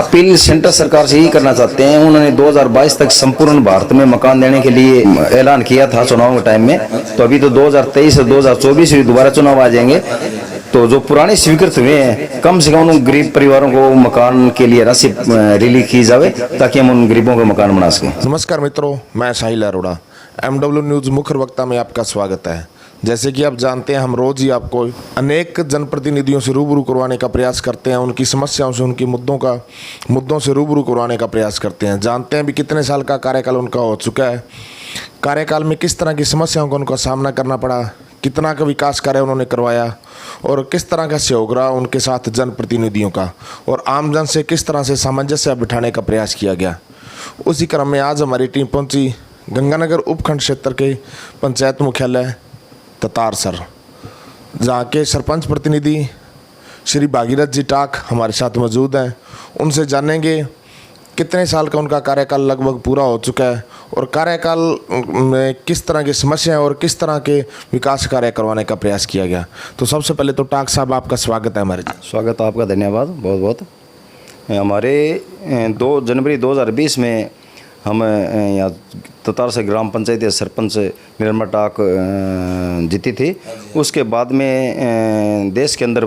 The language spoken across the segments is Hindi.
अपील सेंटर सरकार से ही करना चाहते हैं। उन्होंने 2022 तक संपूर्ण भारत में मकान देने के लिए ऐलान किया था चुनाव के टाइम में, तो अभी तो 2023 और 2024 में दोबारा चुनाव आ जाएंगे। तो जो पुराने स्वीकृत हुए हैं, कम से कम उन गरीब परिवारों को मकान के लिए राशि रिलीज की जाए ताकि हम उन गरीबों को मकान बना सकें। नमस्कार मित्रों, मैं साहिल अरोड़ा, MW न्यूज़ मुख्य वक्ता में आपका स्वागत है। जैसे कि आप जानते हैं, हम रोज़ ही आपको अनेक जनप्रतिनिधियों से रूबरू करवाने का प्रयास करते हैं, उनकी समस्याओं से, उनकी मुद्दों से रूबरू करवाने का प्रयास करते हैं। जानते हैं भी कितने साल का कार्यकाल उनका हो चुका है, कार्यकाल में किस तरह की समस्याओं का उनका सामना करना पड़ा, कितना का विकास कार्य उन्होंने करवाया और किस तरह का सहयोग रहा उनके साथ जनप्रतिनिधियों का, और आमजन से किस तरह से सामंजस्य बिठाने का प्रयास किया गया। उसी क्रम में आज हमारी टीम पहुंची गंगानगर उपखंड क्षेत्र के पंचायत मुख्यालय ततारसर, जहाँ के सरपंच प्रतिनिधि श्री भागीरथ जी टाक हमारे साथ मौजूद हैं। उनसे जानेंगे कितने साल का उनका कार्यकाल लगभग पूरा हो चुका है और कार्यकाल में किस तरह की समस्याएं और किस तरह के विकास कार्य करवाने का प्रयास किया गया। तो सबसे पहले तो टाक साहब, आपका स्वागत है हमारे। स्वागत, आपका धन्यवाद बहुत बहुत। हमारे 2 जनवरी 2020 में हम यहाँ ततारसर ग्राम पंचायत या सरपंच निर्मला टाक जीती थी। उसके बाद में देश के अंदर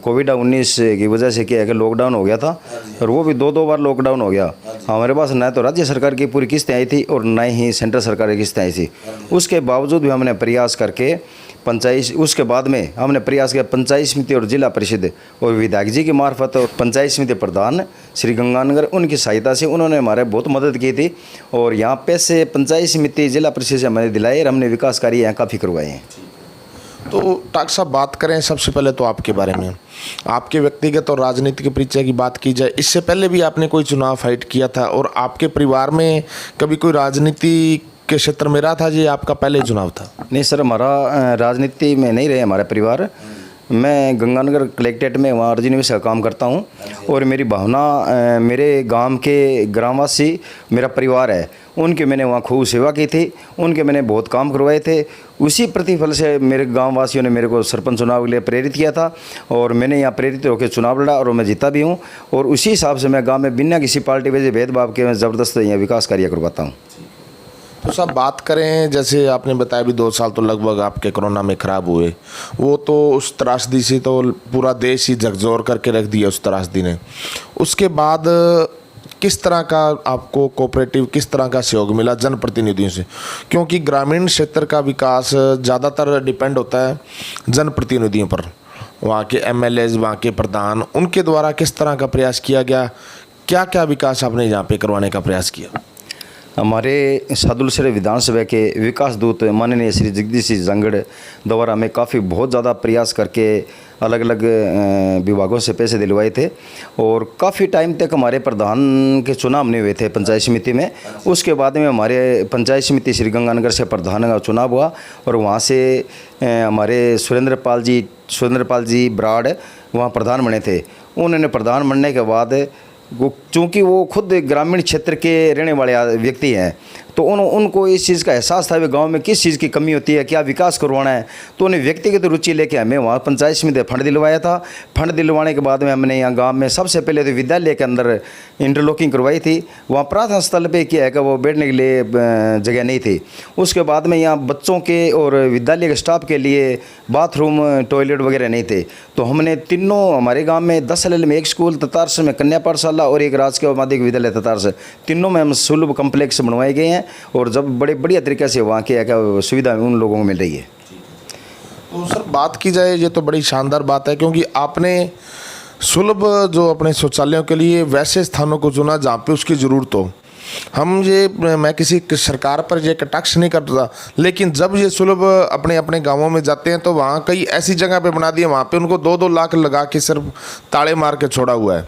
कोविड-19 की वजह से क्या है कि लॉकडाउन हो गया था, और वो भी 2 बार लॉकडाउन हो गया। हमारे पास न तो राज्य सरकार की पूरी किस्तें आई थी और न ही सेंट्रल सरकार की किस्तें आई थी। उसके बावजूद भी हमने प्रयास करके उसके बाद में हमने प्रयास किया पंचायत समिति और जिला परिषद और विधायक जी की मार्फत और पंचायत समिति प्रधान श्री गंगानगर, उनकी सहायता से उन्होंने हमारे बहुत मदद की थी। और यहाँ पैसे पंचायत समिति जिला परिषद से हमें दिलाए और हमने विकास कार्य यहाँ काफ़ी करवाए हैं। तो टाक साहब, बात करें सबसे पहले तो आपके बारे में, आपके व्यक्तिगत और राजनीतिक परिचय की बात की जाए। इससे पहले भी आपने कोई चुनाव फाइट किया था और आपके परिवार में कभी कोई राजनीति के क्षेत्र में रहा था जी? आपका पहले चुनाव था? नहीं सर, हमारा राजनीति में नहीं रहे हमारा परिवार। मैं गंगानगर कलेक्ट्रेट में वहाँ अर्जी निवेश का काम करता हूँ और मेरी भावना, मेरे गांव के ग्रामवासी मेरा परिवार है, उनके मैंने वहाँ खूब सेवा की थी, उनके मैंने बहुत काम करवाए थे। उसी प्रतिफल से मेरे गाँव वासियों ने मेरे को सरपंच चुनाव के लिए प्रेरित किया था और मैंने यहाँ प्रेरित होकर चुनाव लड़ा और मैं जीता भी हूँ। और उसी हिसाब से मैं गाँव में बिना किसी पार्टी वजह भेदभाव के मैं ज़बरदस्त यहाँ विकास कार्य करवाता हूँ। तो साहब, बात करें, जैसे आपने बताया भी 2 साल तो लगभग आपके कोरोना में ख़राब हुए, वो तो उस त्रासदी से तो पूरा देश ही झकझोर करके रख दिया उस त्रासदी ने। उसके बाद किस तरह का आपको कोऑपरेटिव, किस तरह का सहयोग मिला जनप्रतिनिधियों से? क्योंकि ग्रामीण क्षेत्र का विकास ज़्यादातर डिपेंड होता है जनप्रतिनिधियों पर, वहाँ के MLAs, वहाँ के प्रधान, उनके द्वारा किस तरह का प्रयास किया गया, क्या क्या विकास आपने यहाँ पे करवाने का प्रयास किया? हमारे सादुलसर विधानसभा के विकास दूत माननीय श्री जगदीश सिंह जंगड़ द्वारा हमें काफ़ी बहुत ज़्यादा प्रयास करके अलग अलग विभागों से पैसे दिलवाए थे और काफ़ी टाइम तक हमारे प्रधान के चुनाव नहीं हुए थे पंचायत समिति में। उसके बाद में हमारे पंचायत समिति श्री गंगानगर से प्रधान का चुनाव हुआ और वहाँ से हमारे सुरेंद्र पाल जी बराड़ वहाँ प्रधान बने थे। उन्होंने प्रधान बनने के बाद चूँकि वो खुद ग्रामीण क्षेत्र के रहने वाले व्यक्ति हैं, तो उनको इस चीज़ का एहसास था कि गांव में किस चीज़ की कमी होती है, क्या विकास करवाना है। तो उन्हें व्यक्तिगत रुचि लेके हमें वहाँ पंचायत समिति फंड दिलवाया था। फंड दिलवाने के बाद में हमने यहाँ गांव में सबसे पहले तो विद्यालय के अंदर इंटरलॉकिंग करवाई थी। वहाँ प्रार्थना स्थल पे क्या है कि वो बैठने के लिए जगह नहीं थी। उसके बाद में यहाँ बच्चों के और विद्यालय के स्टाफ के लिए बाथरूम, टॉयलेट वगैरह नहीं थे। तो हमने तीनों, हमारे गाँव में 10 साल में एक स्कूल ततारसर में कन्या पाठशाला और एक राजकीय माध्यमिक विद्यालय ततारसर, तीनों में हम सुलभ कम्प्लेक्स बनवाए गए हैं और जब बड़े बढ़िया तरीके से वहाँ की सुविधा उन लोगों को मिल रही है। तो सर, बात की जाए, ये तो बड़ी शानदार बात है क्योंकि आपने सुलभ जो अपने शौचालयों के लिए वैसे स्थानों को चुना जहाँ पे उसकी ज़रूरत हो। मैं किसी सरकार पर ये कटाक्ष नहीं करता, लेकिन जब ये सुलभ अपने अपने गांवों में जाते हैं तो वहाँ कई ऐसी जगह पे बना दिए, वहाँ पे उनको 2-2 लाख लगा के सिर्फ ताले मार के छोड़ा हुआ है।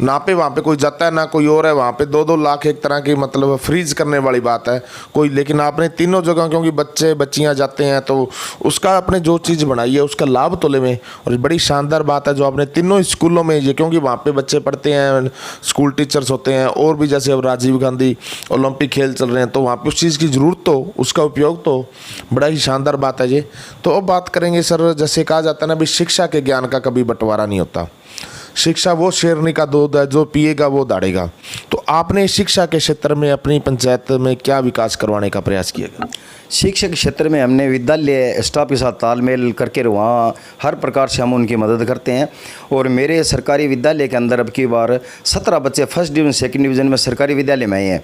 ना पे वहाँ पे कोई जाता है ना कोई और है, वहाँ पे 2-2 लाख एक तरह की मतलब फ्रीज करने वाली बात है कोई। लेकिन आपने तीनों जगह, क्योंकि बच्चे बच्चियाँ जाते हैं तो उसका आपने जो चीज़ बनाई है उसका लाभ तो लें। और बड़ी शानदार बात है जो आपने तीनों स्कूलों में ये, क्योंकि वहाँ पे बच्चे पढ़ते हैं, स्कूल टीचर्स होते हैं, और भी जैसे अब राजीव गांधी ओलंपिक खेल चल रहे हैं तो वहाँ पे उस चीज़ की ज़रूरत तो, उसका उपयोग तो, बड़ा ही शानदार बात है ये। तो अब बात करेंगे सर, जैसे कहा जाता है ना भी शिक्षा के ज्ञान का कभी बंटवारा नहीं होता। शिक्षा वो शेरनी का दूध है, जो पिएगा वो दाढ़ेगा। तो आपने शिक्षा के क्षेत्र में अपनी पंचायत में क्या विकास करवाने का प्रयास किया? शिक्षा के क्षेत्र में हमने विद्यालय स्टाफ के साथ तालमेल करके वहाँ हर प्रकार से हम उनकी मदद करते हैं। और मेरे सरकारी विद्यालय के अंदर अब की बार 17 बच्चे फर्स्ट डिवीज़न सेकंड डिवीज़न में सरकारी विद्यालय में आए हैं।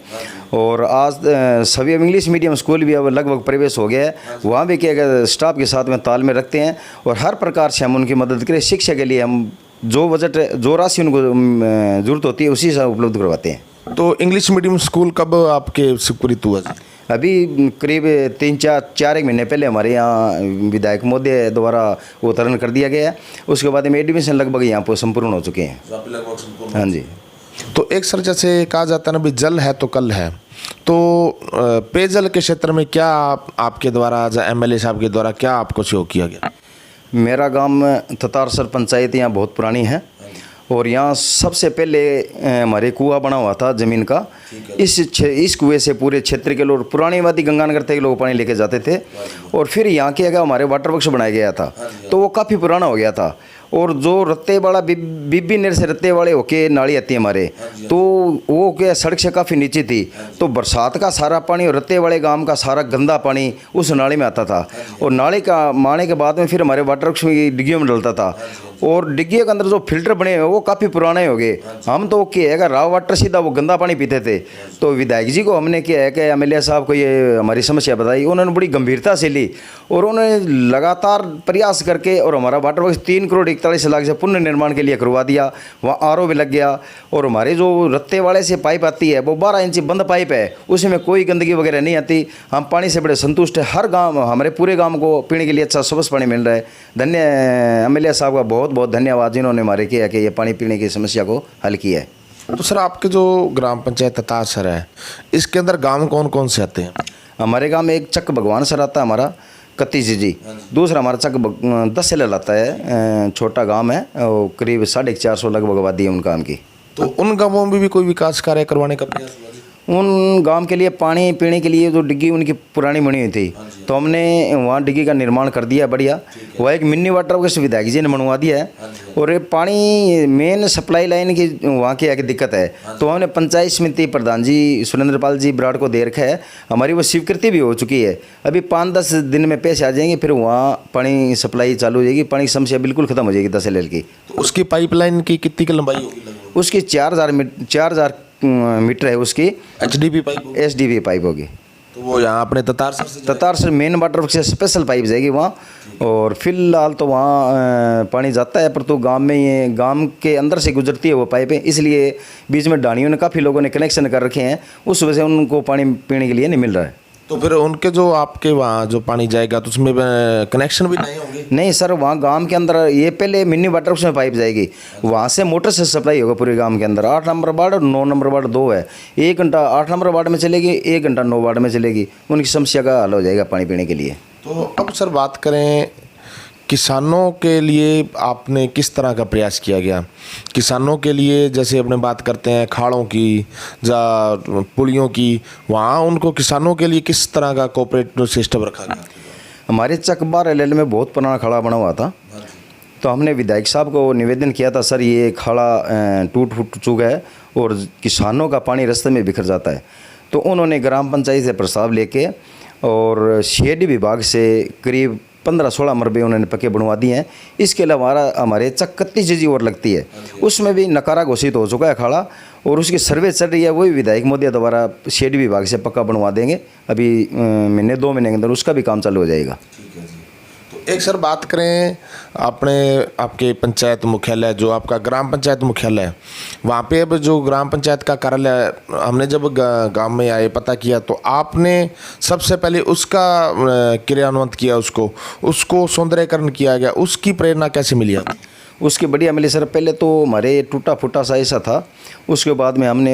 और आज सभी अब इंग्लिश मीडियम स्कूल भी अब लगभग प्रवेश हो गया है। वहाँ भी क्या है, स्टाफ के साथ में तालमेल रखते हैं और हर प्रकार से हम उनकी मदद करें। शिक्षा के लिए हम जो बजट जो राशि उनको ज़रूरत होती है उसी से उपलब्ध करवाते हैं। तो इंग्लिश मीडियम स्कूल कब आपके स्वीकृत हुआ? अभी करीब 3-4 एक महीने पहले हमारे यहाँ विधायक महोदय द्वारा वो उत्तरण कर दिया गया है। उसके बाद में एडमिशन लगभग यहाँ पर संपूर्ण हो चुके हैं। हाँ जी। तो एक सर, जैसे कहा जाता है ना, भी जल है तो कल है, तो पेयजल के क्षेत्र में क्या आपके द्वारा एमएलए साहब के द्वारा क्या आपको सहयोग किया गया? मेरा गांव ततारसर पंचायत यहाँ बहुत पुरानी है और यहाँ सबसे पहले हमारे कुआं बना हुआ था ज़मीन का। इस कुएं से पूरे क्षेत्र के लोग पुरानी वादी गंगानगर तक लोग पानी लेके जाते थे। और फिर यहाँ के अगर हमारे वाटर वर्क्स बनाया गया था तो वो काफ़ी पुराना हो गया था। और जो रत्ते वाला बीबी नेर से रत्ते वाले होके नाली आती है हमारे, तो वो क्या सड़क से काफ़ी नीचे थी, तो बरसात का सारा पानी और रत्ते वाले गांव का सारा गंदा पानी उस नाली में आता था। और नाली का मारने के बाद में फिर हमारे वाटर वर्क्स में डिग्गियों में डलता था। और डिग्गी के अंदर जो फिल्टर बने हुए वो काफ़ी पुराने हो गए। हम तो क्या है, रॉ वाटर सीधा वो गंदा पानी पीते थे। तो विधायक जी को हमने क्या है कि एमएलए साहब को ये हमारी समस्या बताई, उन्होंने बड़ी गंभीरता से ली और उन्होंने लगातार प्रयास करके और हमारा वाटर वर्क्स 3,41,00,000 से पुनर्निर्माण के लिए करवा दिया। वहाँ आरओ भी लग गया। और हमारे जो रत्ते वाले से पाइप आती है वो 12 इंची बंद पाइप है, उसमें कोई गंदगी वगैरह नहीं आती। हम पानी से बड़े संतुष्ट है। हर गाँव, हमारे पूरे गाँव को पीने के लिए अच्छा स्वच्छ पानी मिल रहा है। धन्य एमएलए साहब का बहुत बहुत धन्यवाद जिन्होंने हमारे किया कि ये पानी पीने की समस्या को हल किया है। तो सर, आपके जो ग्राम पंचायत ततारसर है, इसके अंदर गांव कौन कौन से आते हैं? हमारे गांव में एक चक भगवान सर आता है हमारा, कत्तीजी जी। दूसरा हमारा चक 10 से आता है, छोटा गांव है और करीब 450 लगभग आबादी है उन गांव की। तो उन गांवों में भी कोई विकास कार्य करवाने का प्रयास हुआ? उन गांव के लिए पानी पीने के लिए जो डिग्गी उनकी पुरानी बनी हुई थी, तो हमने वहाँ डिग्गी का निर्माण कर दिया बढ़िया। वह एक मिनी वाटर वर्क्स विधायक जी ने बनवा दिया है। और ये पानी मेन सप्लाई लाइन की वहाँ की एक दिक्कत है, तो हमने पंचायत समिति प्रधान जी सुरेंद्र पाल जी ब्राड को दे रखा है। हमारी वो स्वीकृति भी हो चुकी है। अभी 5-10 दिन में पैसे आ जाएंगे, फिर वहाँ पानी सप्लाई चालू हो जाएगी। पानी की समस्या बिल्कुल ख़त्म हो जाएगी 10 LL की। तो उसकी पाइपलाइन की कितनी की लंबाई होगी? उसकी 4,000 मीटर है उसकी। HDP pipe? HDP पाइप होगी। तो वो यहाँ अपने ततारसर मेन वाटर वर्क से स्पेशल पाइप जाएगी वहाँ। और फिलहाल तो वहाँ पानी जाता है, पर तो गांव में ये गांव के अंदर से गुजरती है वो पाइपें, इसलिए बीच में डानियों ने काफ़ी लोगों ने कनेक्शन कर रखे हैं, उस वजह से उनको पानी पीने के लिए नहीं मिल रहा है। तो फिर उनके जो आपके वहाँ जो पानी जाएगा तो उसमें कनेक्शन भी नहीं होंगे? नहीं सर, वहाँ गांव के अंदर ये पहले मिनी वाटर वर्क्स में पाइप जाएगी, वहाँ से मोटर से सप्लाई होगा पूरे गांव के अंदर। 8 नंबर वार्ड और 9 नंबर वार्ड 2 है। 1 घंटा 8 नंबर वार्ड में चलेगी, 1 घंटा 9 वार्ड में चलेगी। उनकी समस्या का हल हो जाएगा पानी पीने के लिए। तो अब सर बात करें किसानों के लिए, आपने किस तरह का प्रयास किया गया किसानों के लिए? जैसे अपने बात करते हैं खाड़ों की या पुलियों की, वहाँ उनको किसानों के लिए किस तरह का कोऑपरेटिव सिस्टम रखा गया? हमारे चक 12 LL में बहुत पुराना खाड़ा बना हुआ था, तो हमने विधायक साहब को निवेदन किया था, सर ये खाड़ा टूट फूट चुका है और किसानों का पानी रास्ते में बिखर जाता है। तो उन्होंने ग्राम पंचायत से प्रस्ताव लेके और CID विभाग से करीब 15-16 मरबे उन्होंने पक्के बनवा दिए हैं। इसके अलावा हमारे चक 31 जी और लगती है, उसमें भी नकारा घोषित हो चुका है खाड़ा और उसकी सर्वे चल रही है। वही विधायक महोदय द्वारा CID विभाग से पक्का बनवा देंगे। अभी 1-2 महीने के अंदर उसका भी काम चालू हो जाएगा। तो एक सर बात करें आपके पंचायत मुख्यालय, जो आपका ग्राम पंचायत मुख्यालय है, वहाँ पे अब जो ग्राम पंचायत का कार्यालय, हमने जब गांव में आए पता किया तो आपने सबसे पहले उसका क्रियान्वित किया, उसको सौंदर्यकरण किया गया। उसकी प्रेरणा कैसे मिली आपको? उसकी बढ़िया मिली सर। पहले तो हमारे टूटा फूटा सा ऐसा था, उसके बाद में हमने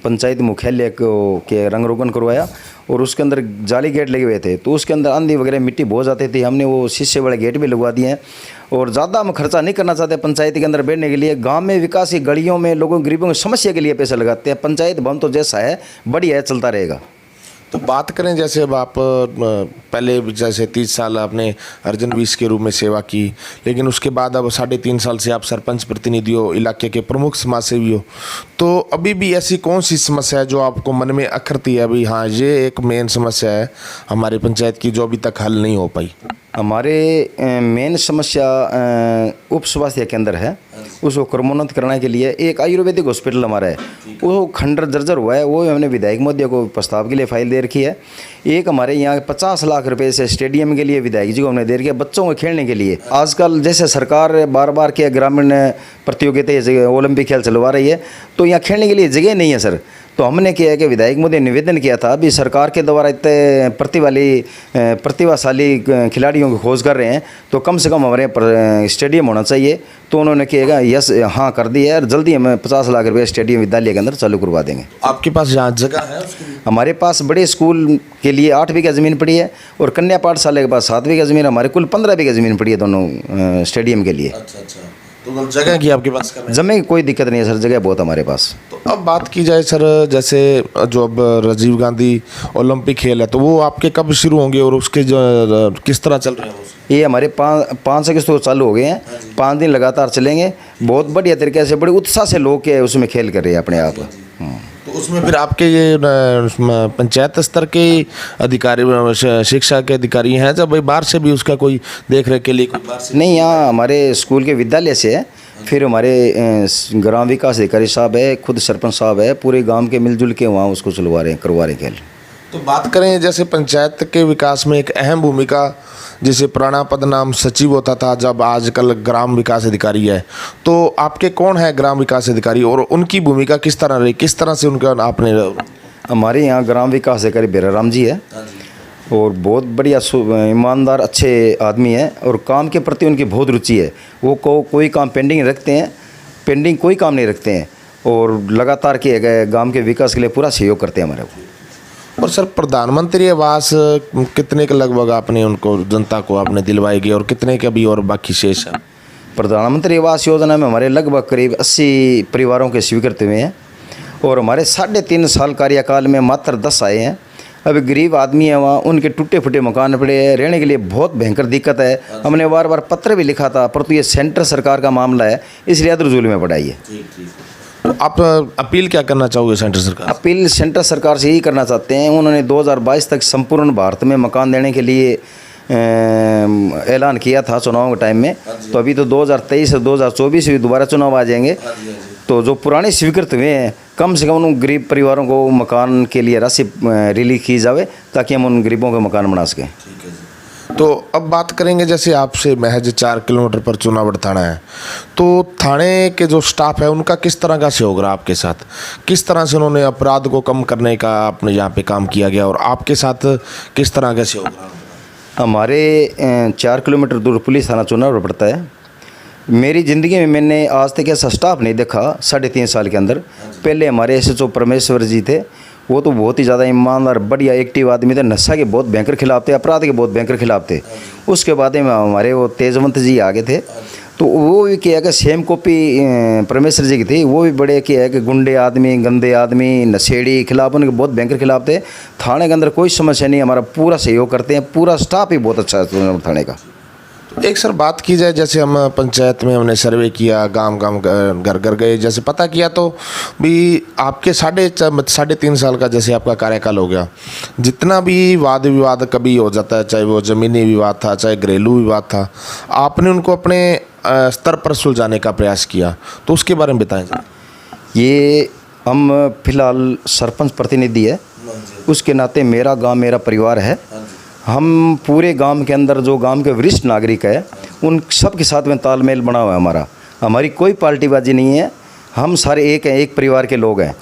पंचायत मुख्यालय के रंग रोगन करवाया और उसके अंदर जाली गेट लगे हुए थे, तो उसके अंदर आंधी वगैरह मिट्टी बहुत जाती थी। हमने वो शीशे वाले गेट भी लगवा दिए हैं और ज़्यादा हम खर्चा नहीं करना चाहते पंचायत के अंदर बैठने के लिए। गांव में विकास की गलियों में लोगों गरीबों की समस्या के लिए पैसा लगाते हैं। पंचायत भवन तो जैसा है बढ़िया है, चलता रहेगा। तो बात करें जैसे अब आप पहले जैसे 30 साल आपने अर्जुन 20 के रूप में सेवा की, लेकिन उसके बाद अब 3.5 साल से आप सरपंच प्रतिनिधि हो, इलाके के प्रमुख समाज सेवी हो, तो अभी भी ऐसी कौन सी समस्या है जो आपको मन में अखरती है अभी, हाँ ये एक मेन समस्या है हमारी पंचायत की जो अभी तक हल नहीं हो पाई? हमारे मेन समस्या उप स्वास्थ्य केंद्र है, उसको क्रमोन्नत करने के लिए एक आयुर्वेदिक हॉस्पिटल हमारा है, वो खंडर जर्जर हुआ है, वो हमने विधायक महोदय को प्रस्ताव के लिए फाइल दे रखी है। एक हमारे यहाँ 50 लाख रुपए से स्टेडियम के लिए विधायक जी को हमने दे रखी है, बच्चों को खेलने के लिए। आजकल जैसे सरकार बार बार के ग्रामीण प्रतियोगिता ओलंपिक खेल चलवा रही है, तो यहाँ खेलने के लिए जगह नहीं है सर। तो हमने किया है कि विधायक महोदय निवेदन किया था, अभी सरकार के द्वारा इतने प्रतिभाशाली खिलाड़ियों की खोज कर रहे हैं, तो कम से कम हमारे यहाँ स्टेडियम होना चाहिए। तो उन्होंने किया यस हाँ कर दिया है, और जल्दी हमें 50 लाख रुपये स्टेडियम विद्यालय के अंदर चालू करवा देंगे। आपके पास यहाँ जगह है? हमारे पास बड़े स्कूल के लिए 8 बीघा ज़मीन पड़ी है, और कन्या पाठशाला के पास 7 बीघा ज़मीन, हमारे कुल 15 बीघा ज़मीन पड़ी है दोनों स्टेडियम के लिए। अच्छा, तो जगह की आपके पास जमीन की कोई दिक्कत नहीं है सर, जगह बहुत हमारे पास। तो अब बात की जाए सर, जैसे जो अब राजीव गांधी ओलंपिक खेल है, तो वो आपके कब शुरू होंगे और उसके जो किस तरह चल रहे हैं? ये हमारे 5 अगस्त को चालू हो गए हैं, 5 दिन लगातार चलेंगे। बहुत बढ़िया तरीके से, बड़े उत्साह से लोग के उसमें खेल कर रहे हैं अपने आप। तो उसमें फिर आपके ये पंचायत स्तर के अधिकारी, शिक्षा के अधिकारी हैं जब भाई बाहर से भी उसका कोई देख रेख के लिए कोई बाहर से? नहीं, यहाँ हमारे स्कूल के विद्यालय से है, फिर हमारे ग्राम विकास अधिकारी साहब है, खुद सरपंच साहब है, पूरे गांव के मिलजुल के वहाँ उसको करवा रहे हैं खेल। तो बात करें जैसे पंचायत के विकास में एक अहम भूमिका, जिसे पुराना पद नाम सचिव होता था, जब आजकल ग्राम विकास अधिकारी है, तो आपके कौन है ग्राम विकास अधिकारी और उनकी भूमिका किस तरह रही, किस तरह से उनका आपने? हमारे यहाँ ग्राम विकास अधिकारी बेराराम जी है, और बहुत बढ़िया ईमानदार अच्छे आदमी है, और काम के प्रति उनकी बहुत रुचि है। वो कोई काम पेंडिंग रखते हैं, पेंडिंग कोई काम नहीं रखते हैं, और लगातार किए गए गांव के विकास के लिए पूरा सहयोग करते हैं हमारे को। और सर, प्रधानमंत्री आवास कितने के लगभग आपने उनको जनता को आपने दिलवाएगी, और कितने के अभी और बाकी शेष है? प्रधानमंत्री आवास योजना में हमारे लगभग करीब 80 परिवारों के स्वीकृत हुए हैं, और हमारे 3.5 साल कार्यकाल में मात्र 10 आए हैं। अभी गरीब आदमी है वहाँ, उनके टूटे फूटे मकान पड़े हैं, रहने के लिए बहुत भयंकर दिक्कत है। हमने बार बार पत्र भी लिखा था, परंतु ये सेंटर सरकार का मामला है, इसलिए अदरजूल में पड़ा है। तो आप अपील क्या करना चाहोगे सेंटर सरकार? अपील सेंटर सरकार से यही करना चाहते हैं, उन्होंने 2022 तक संपूर्ण भारत में मकान देने के लिए ऐलान किया था चुनाव के टाइम में, तो अभी तो 2023 और 2024 भी दोबारा चुनाव आ जाएंगे, तो जो पुराने स्वीकृत हुए हैं कम से कम उन गरीब परिवारों को मकान के लिए राशि रिलीज की जाए, ताकि हम उन गरीबों के मकान बना सकें। तो अब बात करेंगे, जैसे आपसे महज 4 किलोमीटर पर चुनावड़ थाना है, तो थाने के जो स्टाफ है उनका किस तरह का सहयोग रहा आपके साथ? किस तरह से उन्होंने अपराध को कम करने का आपने यहाँ पे काम किया गया, और आपके साथ किस तरह का सहयोग रहा? हमारे 4 किलोमीटर दूर पुलिस थाना चुनाव पड़ता है। मेरी ज़िंदगी में मैंने आज तक ऐसा स्टाफ नहीं देखा 3.5 साल के अंदर। पहले हमारे SHO परमेश्वर जी थे, वो तो बहुत ही ज़्यादा ईमानदार बढ़िया एक्टिव आदमी थे, नशा के बहुत भयंकर खिलाफ थे, अपराध के बहुत भयंकर खिलाफ थे। उसके बाद में हमारे वो तेजवंत जी आगे थे, तो वो भी क्या है कि सेम कॉपी परमेश्वर जी की थी, वो भी बड़े क्या है कि गुंडे आदमी, गंदे आदमी, नशेड़ी खिलाफ उनके बहुत भयंकर खिलाफ थे। थाने के अंदर कोई समस्या नहीं, हमारा पूरा सहयोग करते हैं, पूरा स्टाफ ही बहुत अच्छा है थाने का। एक सर बात की जाए, जैसे हम पंचायत में हमने सर्वे किया, गांव घर घर गए, जैसे पता किया, तो भी आपके 3.5 साल का जैसे आपका कार्यकाल हो गया, जितना भी वाद विवाद कभी हो जाता है, चाहे वो ज़मीनी विवाद था, चाहे घरेलू विवाद था, आपने उनको अपने स्तर पर सुलझाने का प्रयास किया, तो उसके बारे में बताएं। ये हम फिलहाल सरपंच प्रतिनिधि है, उसके नाते मेरा गांव मेरा परिवार है। हम पूरे गांव के अंदर जो गांव के वरिष्ठ नागरिक है उन सब के साथ में तालमेल बना हुआ है हमारा। हमारी कोई पार्टीबाजी नहीं है, हम सारे एक हैं, एक परिवार के लोग हैं।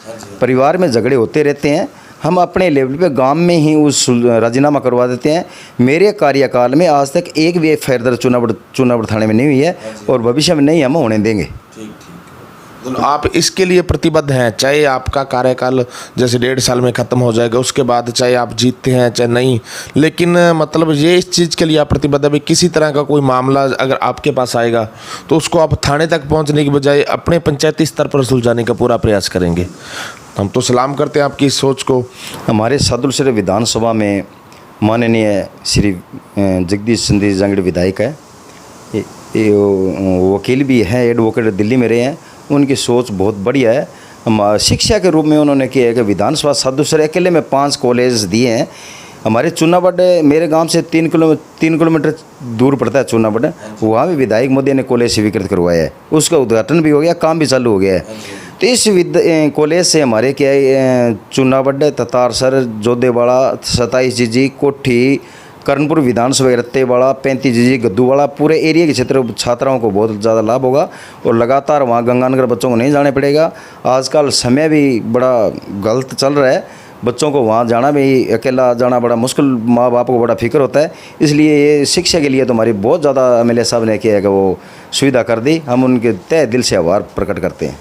परिवार में झगड़े होते रहते हैं, हम अपने लेवल पे गांव में ही उस राजीनामा करवा देते हैं। मेरे कार्यकाल में आज तक एक भी फैरदर चुनाव थाने में नहीं हुई है, और भविष्य में नहीं हम होने देंगे। आप इसके लिए प्रतिबद्ध हैं, चाहे आपका कार्यकाल जैसे 1.5 साल में ख़त्म हो जाएगा, उसके बाद चाहे आप जीतते हैं चाहे नहीं, लेकिन मतलब ये इस चीज़ के लिए आप प्रतिबद्ध है भाई किसी तरह का कोई मामला अगर आपके पास आएगा तो उसको आप थाने तक पहुंचने की बजाय अपने पंचायती स्तर पर सुलझाने का पूरा प्रयास करेंगे। हम तो सलाम करते हैं आपकी इस सोच को। हमारे सादुलसर विधानसभा में माननीय श्री जगदीश चंद्र जांगड़ विधायक है, ये वकील भी हैं, एडवोकेट दिल्ली में रहे हैं। उनकी सोच बहुत बढ़िया है। शिक्षा के रूप में उन्होंने किया है कि विधानसभा सादुलसर अकेले में 5 कॉलेज दिए हैं। हमारे चुनावड मेरे गांव से 3 किलोमीटर दूर पड़ता है चुनावड, वहाँ भी विधायक मोदी ने कॉलेज स्वीकृत करवाया है, उसका उद्घाटन भी हो गया, काम भी चालू हो गया है। तो इस कॉलेज से हमारे क्या है चुनावड, ततारसर, जोधेवाड़ा, 27 जीजी, कोठी, कर्णपुर विधानसभा, रत्तेवाड़ा, 35 जीजी, गद्दूवाड़ा, पूरे एरिया के क्षेत्र छात्राओं को बहुत ज़्यादा लाभ होगा और लगातार वहाँ गंगानगर बच्चों को नहीं जाने पड़ेगा। आजकल समय भी बड़ा गलत चल रहा है, बच्चों को वहाँ जाना भी, अकेला जाना बड़ा मुश्किल, माँ बाप को बड़ा फिक्र होता है। इसलिए ये शिक्षा के लिए तो हमारी बहुत ज़्यादा MLA साहब ने किया है कि वो सुविधा कर दी। हम उनके तहे दिल से आभार प्रकट करते हैं।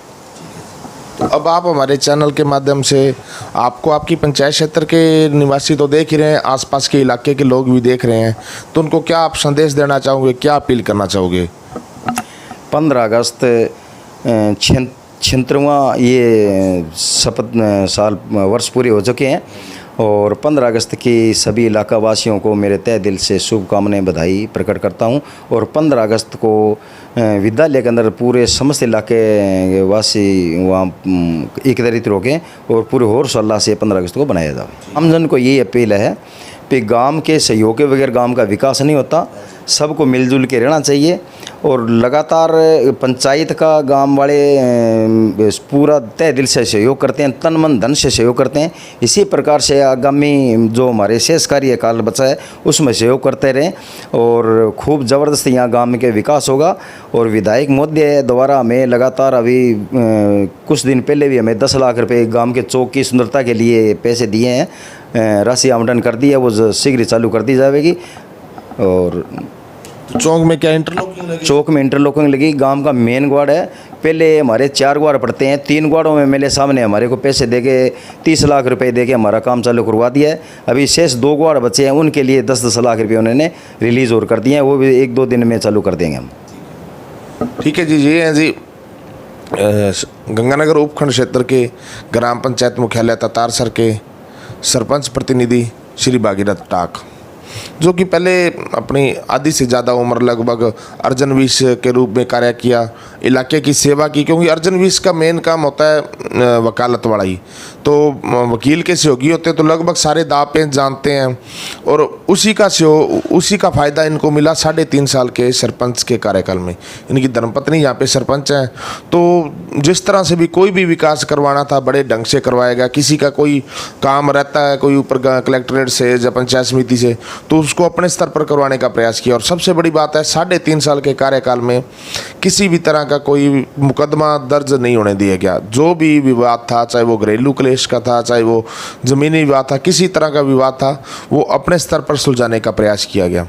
तो अब आप हमारे चैनल के माध्यम से आपको आपकी पंचायत क्षेत्र के निवासी तो देख ही रहे हैं, आसपास के इलाके के लोग भी देख रहे हैं, तो उनको क्या आप संदेश देना चाहोगे, क्या अपील करना चाहोगे? 15 अगस्त 76वां ये शपथ साल वर्ष पूरे हो चुके हैं और 15 अगस्त की सभी इलाका वासियों को मेरे तहे दिल से शुभकामनाएं, बधाई प्रकट करता हूं। और 15 अगस्त को विद्यालय के अंदर पूरे समस्त इलाके वासी वहाँ एकत्रित होके और पूरे होश हल्ला से 15 अगस्त को बनाया जाए। आमजन को ये अपील है कि गांव के सहयोग के बगैर गांव का विकास नहीं होता, सबको मिलजुल के रहना चाहिए और लगातार पंचायत का गांव वाले पूरा तहे दिल से सहयोग करते हैं, तन मन धन से सहयोग करते हैं। इसी प्रकार से आगामी जो हमारे शेष कार्यकाल बचा है उसमें सहयोग करते रहें और खूब ज़बरदस्त यहाँ गांव के विकास होगा। और विधायक महोदय द्वारा हमें लगातार अभी कुछ दिन पहले भी हमें 10 लाख रुपये गांव के चौक की सुंदरता के लिए पैसे दिए हैं, राशि आवंटन कर दी है, वो शीघ्र चालू कर दी जाएगी। और चौक में क्या इंटरलॉकिंग लगी? चौक में इंटरलॉकिंग लगी। गांव का मेन ग्वाड़ है, पहले हमारे 4 ग्वाड़ पड़ते हैं, 3 ग्वाड़ों में MLA साहब ने हमारे को पैसे देके 30 लाख रुपए देके हमारा काम चालू करवा दिया है। अभी शेष 2 ग्वाड़ बचे हैं, उनके लिए 10-10 लाख रुपये उन्होंने रिलीज़ और कर दिए हैं, वो भी 1-2 दिन में चालू कर देंगे हम। ठीक है जी। ये हैं जी गंगानगर उपखंड क्षेत्र के ग्राम पंचायत मुख्यालय ततारसर के सरपंच प्रतिनिधि श्री भागीरथ टाक, जो कि पहले अपनी आधी से ज़्यादा उम्र लगभग अर्जन विश के रूप में कार्य किया, इलाके की सेवा की, क्योंकि अर्जन विश का मेन काम होता है वकालत वाला ही। तो वकील के सहयोगी होते तो लगभग सारे दाव पेच जानते हैं और उसी का फ़ायदा इनको मिला 3.5 साल के सरपंच के कार्यकाल में। इनकी धर्मपत्नी यहाँ पे सरपंच हैं, तो जिस तरह से भी कोई भी विकास करवाना था बड़े ढंग से करवाएगा। किसी का कोई काम रहता है कोई ऊपर कलेक्ट्रेट से या पंचायत समिति से, तो उसको अपने स्तर पर करवाने का प्रयास किया। और सबसे बड़ी बात है 3.5 साल के कार्यकाल में किसी भी तरह का कोई मुकदमा दर्ज नहीं होने दिया गया। जो भी विवाद था, चाहे वो घरेलू क्लेश का था, चाहे वो ज़मीनी विवाद था, किसी तरह का विवाद था, वो अपने स्तर पर सुलझाने का प्रयास किया गया।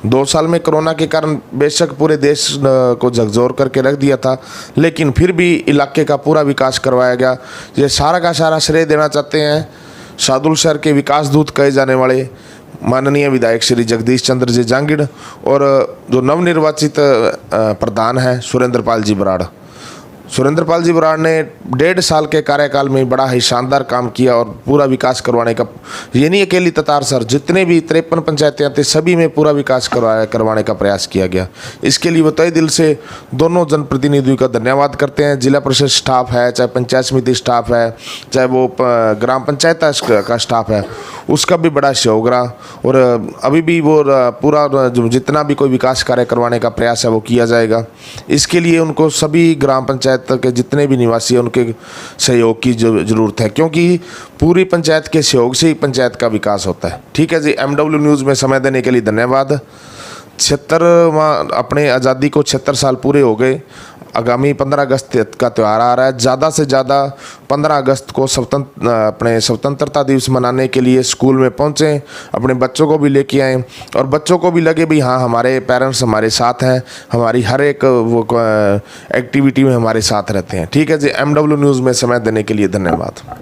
2 साल में कोरोना के कारण बेशक पूरे देश को झकझोर करके रख दिया था, लेकिन फिर भी इलाके का पूरा विकास करवाया गया। ये सारा का सारा श्रेय देना चाहते हैं सादुलसर के विकास दूत कहे जाने वाले माननीय विधायक श्री जगदीश चंद्र जी जांगड़ और जो नवनिर्वाचित प्रधान हैं सुरेंद्रपाल जी बराड़। सुरेंद्रपाल जी बराड़ ने 1.5 साल के कार्यकाल में बड़ा ही शानदार काम किया और पूरा विकास करवाने का, ये नहीं अकेली ततारसर, जितने भी 53 पंचायतें आते सभी में पूरा विकास करवाने का प्रयास किया गया। इसके लिए वो तहे दिल से दोनों जनप्रतिनिधियों का धन्यवाद करते हैं। जिला परिषद स्टाफ है, चाहे पंचायत समिति स्टाफ है, चाहे वो ग्राम पंचायत का स्टाफ है, उसका भी बड़ा सहयोग रहा। और अभी भी वो पूरा जितना भी कोई विकास कार्य करवाने का प्रयास है वो किया जाएगा। इसके लिए उनको सभी ग्राम पंचायत के जितने भी निवासी हैं उनके सहयोग की ज़रूरत है, क्योंकि पूरी पंचायत के सहयोग से ही पंचायत का विकास होता है। ठीक है जी। MW न्यूज़ में समय देने के लिए धन्यवाद। 76वां अपने आज़ादी को 76 साल पूरे हो गए। आगामी 15 अगस्त का त्यौहार आ रहा है, ज़्यादा से ज़्यादा 15 अगस्त को अपने स्वतंत्रता दिवस मनाने के लिए स्कूल में पहुँचें, अपने बच्चों को भी लेके आएँ और बच्चों को भी लगे भी हाँ हमारे पेरेंट्स हमारे साथ हैं, हमारी हर एक वो एक्टिविटी में हमारे साथ रहते हैं। ठीक है जी, MW न्यूज़ में समय देने के लिए धन्यवाद।